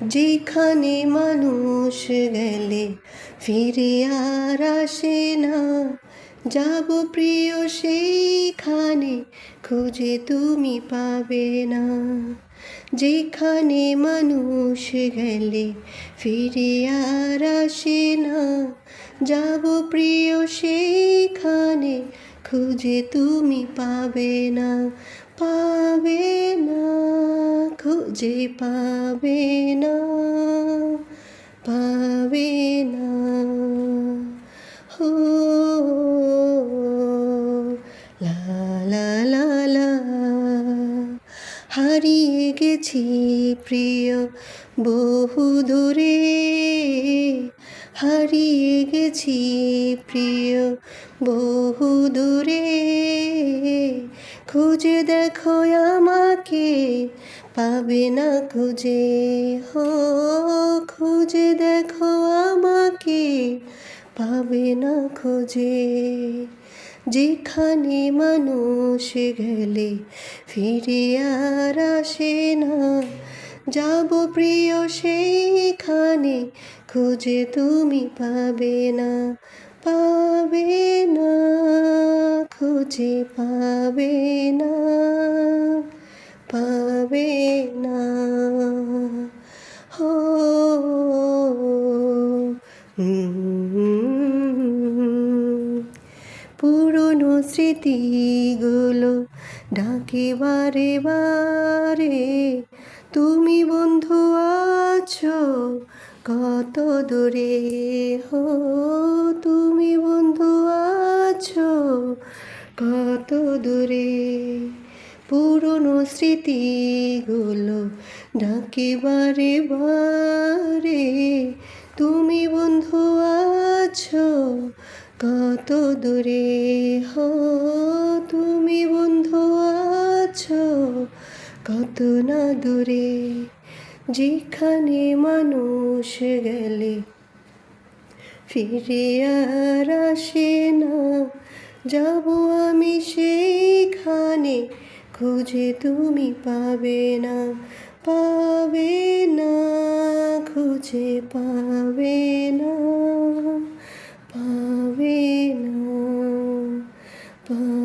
যেখানে মানুষ গেলে ফিরে আর আসে না, যাব প্রিয় সেইখানে, খুঁজে তুমি পাবে না। যেখানে মানুষ গেলে ফিরে আর আসে না, যাব প্রিয় সেইখানে, খুঁজে তুমি পাবে না, পাবে না, খুঁজে পাবে না, পাবে না। হো লা লা লা লা, হারিয়ে গেছি প্রিয় বহু দূরে, হারিয়ে গেছি প্রিয় বহু দূরে। খুঁজে দেখো আমাকে, পাবে না খুঁজে, হো খুঁজে দেখো আমাকে, পাবে না খুঁজে। যেখানে মানুষ গেলে ফিরে আর আসে না, যাব প্রিয় সেইখানে, খুঁজে তুমি পাবে না, পাবে না, খুঁজে পাবে না, পাবে না। হো পুরনো স্মৃতিগুলো ডাকে বারে বারে, তুমি বন্ধু আছো কত দূরে, হো তুমি বন্ধু আছো কত দূরে। পুরনো স্মৃতিগুলো ডাকে বারে বারে, তুমি বন্ধু আছো কত দূরে, হো তুমি বন্ধু আছো কত না দূরে। যেখানে মানুষ গেলে ফিরে আর আসে না, যাব আমি সেইখানে, খুঁজে তুমি পাবে না, পাবে না, খুঁজে পাবে না, পাবে না, পাবে